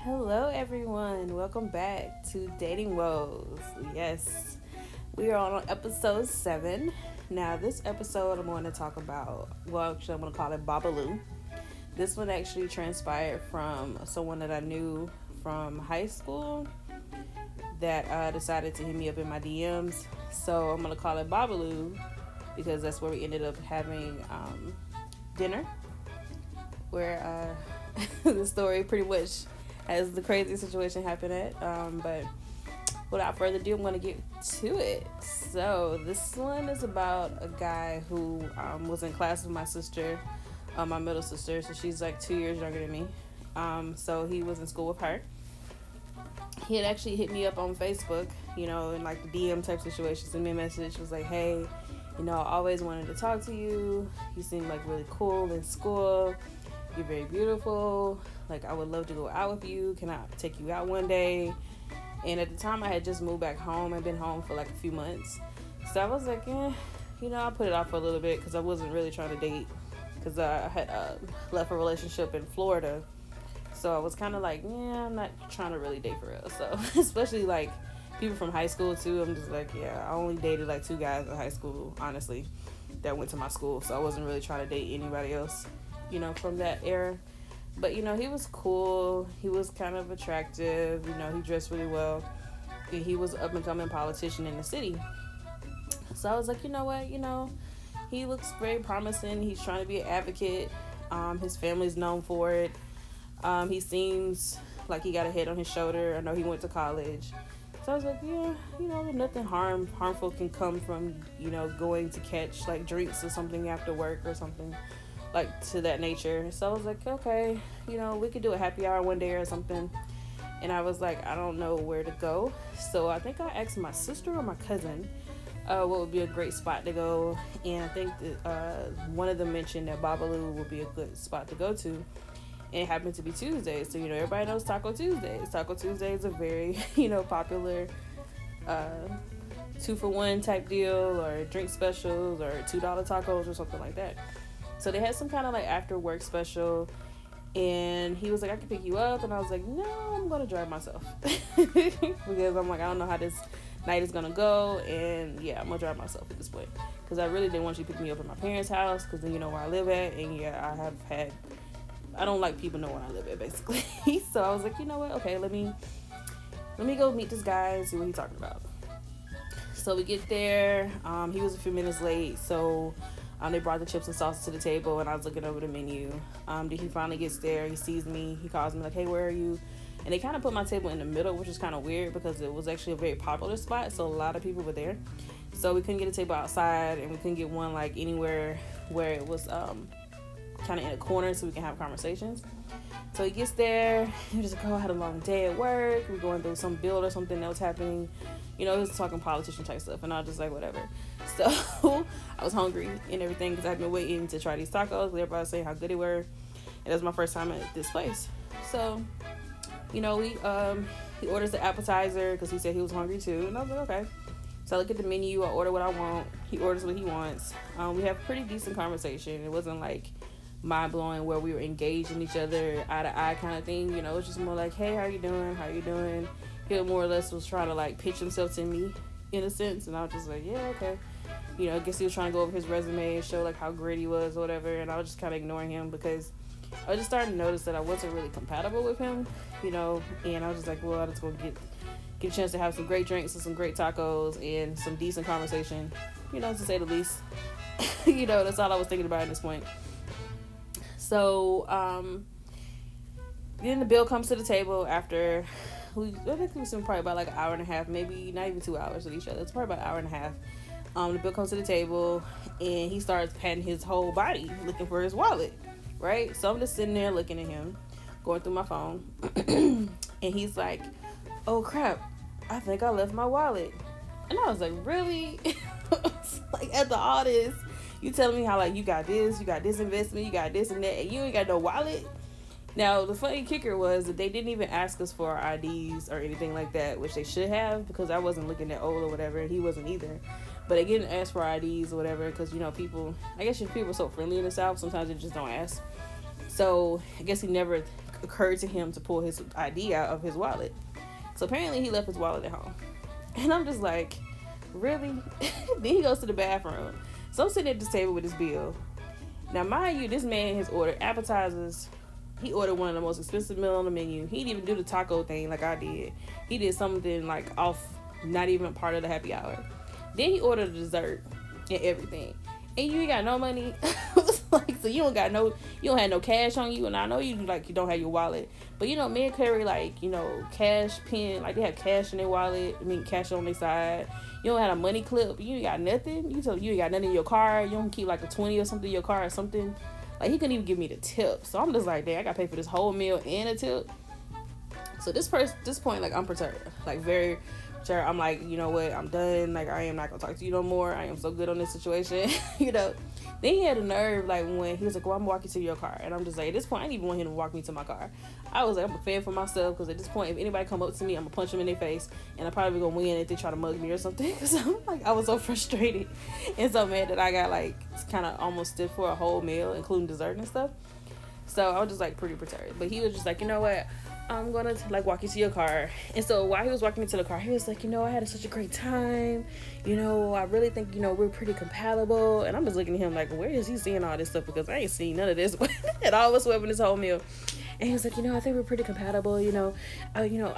Hello, everyone. Welcome back to Dating Woes. Yes, we are on episode 7. Now, this episode, I'm going to talk about, I'm going to call it Babalu. This one actually transpired from someone that I knew from high school that decided to hit me up in my DMs. So, I'm going to call it Babalu because that's where we ended up having dinner, where the story pretty much as the crazy situation happened at. But without further ado, I'm going to get to it. So this one is about a guy who was in class with my sister, my middle sister. So she's like 2 years younger than me. So he was in school with her. He had actually hit me up on Facebook, in like the DM type situation. Sent me a message. Was like, hey, I always wanted to talk to you. You seem like really cool in school. You're very beautiful. Like, I would love to go out with you. Can I take you out one day? And at the time, I had just moved back home. I'd been home for like a few months. So I was like, I put it off for a little bit because I wasn't really trying to date because I had left a relationship in Florida. So I was kind of like, I'm not trying to really date for real. So especially like people from high school too. I'm just like, I only dated like 2 guys in high school, honestly, that went to my school. So I wasn't really trying to date anybody else, from that era. But, he was cool. He was kind of attractive. He dressed really well. And he was up and coming politician in the city. So I was like, you know what? He looks very promising. He's trying to be an advocate. His family's known for it. He seems like he got a head on his shoulder. I know he went to college. So I was like, nothing harmful can come from, going to catch like drinks or something after work or something like to that nature. So I was like, okay, we could do a happy hour one day or something. And I was like, I don't know where to go. So I think I asked my sister or my cousin what would be a great spot to go. And I think that one of them mentioned that Babalu would be a good spot to go to. And it happened to be Tuesday. So, everybody knows Taco Tuesdays. Taco Tuesdays are very, popular 2-for-1 type deal or drink specials or $2 tacos or something like that. So they had some kind of like after work special, and he was like, I can pick you up. And I was like, no, I'm going to drive myself because I'm like, I don't know how this night is going to go. And I'm going to drive myself at this point because I really didn't want you to pick me up at my parents' house because then you know where I live at. And I don't like people know where I live at basically. So I was like, you know what? Okay, let me go meet this guy and see what he's talking about. So we get there. He was a few minutes late. So they brought the chips and sauce to the table, and I was looking over the menu. Then he finally gets there. He sees me. He calls me like, hey, where are you? And they kind of put my table in the middle, which is kind of weird because it was actually a very popular spot, so a lot of people were there. So we couldn't get a table outside, and we couldn't get one like anywhere where it was kind of in a corner so we can have conversations. So he gets there. He was like, I had a long day at work. We're going through some build or something that was happening. He was talking politician type stuff, and I was just like, whatever. So I was hungry and everything because I've been waiting to try these tacos. Everybody was saying how good they were, and it was my first time at this place. So, he orders the appetizer because he said he was hungry too, and I was like, okay. So I look at the menu. I order what I want. He orders what he wants. We have pretty decent conversation. It wasn't like mind-blowing where we were engaged in each other eye-to-eye kind of thing. It was just more like, hey, how you doing? He more or less was trying to like pitch himself to me in a sense, and I was just like, yeah, okay. I guess he was trying to go over his resume and show like how great he was or whatever, and I was just kind of ignoring him because I was just starting to notice that I wasn't really compatible with him, and I was just like, well, I just gonna get a chance to have some great drinks and some great tacos and some decent conversation, to say the least. That's all I was thinking about at this point. So then the bill comes to the table after I think we spent probably about like an hour and a half, maybe not even 2 hours with each other. It's probably about an hour and a half. The bill comes to the table, and he starts patting his whole body, looking for his wallet, right? So I'm just sitting there looking at him, going through my phone, and he's like, oh crap, I think I left my wallet. And I was like, really? Like, after all this, you telling me how like you got this investment, you got this and that, and you ain't got no wallet? Now, the funny kicker was that they didn't even ask us for our IDs or anything like that, which they should have, because I wasn't looking that old or whatever, and he wasn't either. But they didn't ask for our IDs or whatever, because, people, I guess if people are so friendly in the South, sometimes they just don't ask. So I guess he never occurred to him to pull his ID out of his wallet. So apparently he left his wallet at home. And I'm just like, really? Then he goes to the bathroom. So I'm sitting at the table with this bill. Now, mind you, this man has ordered appetizers. He ordered one of the most expensive meal on the menu. He didn't even do the taco thing like I did. He did something like off, not even part of the happy hour. Then he ordered a dessert and everything. And you ain't got no money. Like, so you don't have no cash on you. And I know you don't have your wallet. But men carry cash pen, like they have cash in their wallet. Cash on their side. You don't have a money clip. You ain't got nothing. You ain't got nothing in your car. You don't keep like a 20 or something in your car or something. Like, he couldn't even give me the tip. So I'm just like, dang, I gotta pay for this whole meal and a tip. So this point, like, I'm perturbed. Like, very sure. I'm like, you know what, I'm done. Like, I am not gonna talk to you no more. I am so good on this situation. Then he had a nerve, like, when he was like, well, I'm gonna walk you to your car. And I'm just like, at this point, I didn't even want him to walk me to my car. I was like, I'm a fan for myself, because at this point, if anybody come up to me, I'm gonna punch them in their face, and I'm probably gonna win if they try to mug me or something. Because I'm like, I was so frustrated and so mad that I got like kind of almost stiff for a whole meal, including dessert and stuff. So I was just like pretty perturbed. But he was just like, you know what, I'm gonna like walk you to your car. And so while he was walking me to the car, he was like, I had such a great time. I really think we're pretty compatible. And I'm just looking at him like, where is he seeing all this stuff? Because I ain't seen none of this at all whatsoever in this whole meal. And he was like, I think we're pretty compatible. I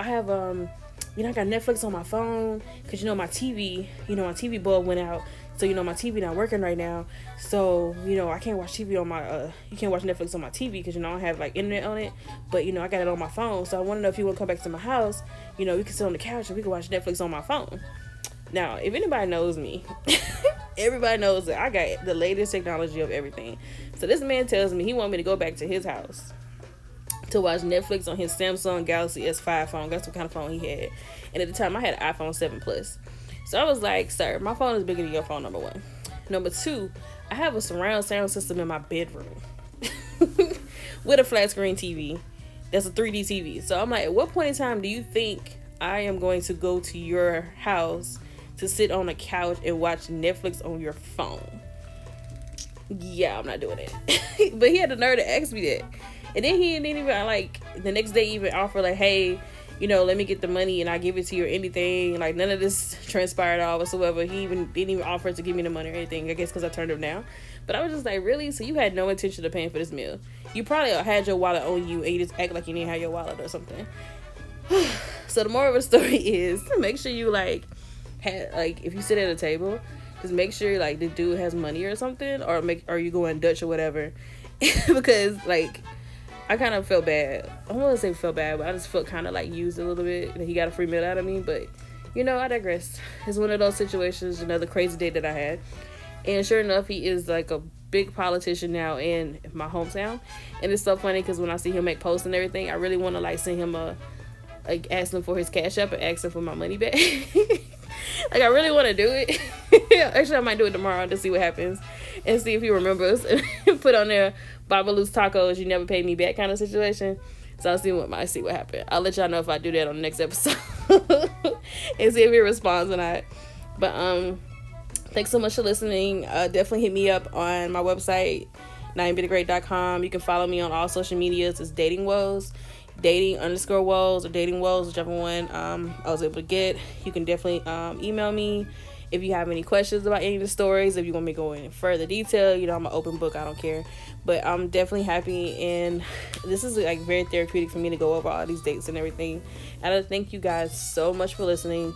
have I got Netflix on my phone because my TV, my TV bulb went out. So, my TV not working right now. So, I can't watch TV on my, you can't watch Netflix on my TV because, I don't have, like, internet on it. But, I got it on my phone. So, I want to know if you want to come back to my house, we can sit on the couch and we can watch Netflix on my phone. Now, if anybody knows me, everybody knows that I got the latest technology of everything. So, this man tells me he wants me to go back to his house to watch Netflix on his Samsung Galaxy S5 phone. That's what kind of phone he had. And at the time, I had an iPhone 7 Plus. So I was like, sir, my phone is bigger than your phone, number one. Number two, I have a surround sound system in my bedroom with a flat screen TV. That's a 3D TV. So I'm like, at what point in time do you think I am going to go to your house to sit on a couch and watch Netflix on your phone? Yeah, I'm not doing it. But he had the nerve to ask me that. And then he didn't even, like, the next day even offer, like, hey, let me get the money and I give it to you or anything. Like, none of this transpired at all whatsoever. He didn't even offer to give me the money or anything, I guess because I turned him down. But I was just like, really? So you had no intention of paying for this meal? You probably had your wallet on you and you just act like you didn't have your wallet or something. So the moral of the story is, make sure you, if you sit at a table, just make sure, like, the dude has money or something, or you going Dutch or whatever. Because, like, I kind of felt bad. I don't want to say felt bad, but I just felt kind of like used a little bit. That he got a free meal out of me. But, I digress. It's one of those situations, another crazy day that I had. And sure enough, he is like a big politician now in my hometown. And it's so funny because when I see him make posts and everything, I really want to like send him ask him for his cash app and ask him for my money back. Like, I really want to do it. Actually, I might do it tomorrow to see what happens and see if he remembers and put on there Babalu's tacos, you never paid me back kind of situation. So I'll see what happens. I'll let y'all know if I do that on the next episode and see if he responds or not. But thanks so much for listening. Definitely hit me up on my website, ninebeatagreat.com. You can follow me on all social medias. It's Dating Woes, dating_woes, or Dating Woes, whichever one I was able to get. You can definitely email me if you have any questions about any of the stories. If you want me to go in further detail, I'm an open book. I don't care. But I'm definitely happy, and this is like very therapeutic for me to go over all these dates and everything. And I thank you guys so much for listening.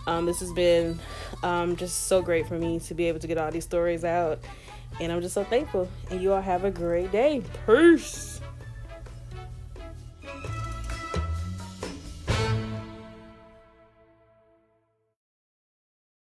This has been just so great for me to be able to get all these stories out, and I'm just so thankful. And you all have a great day. Peace.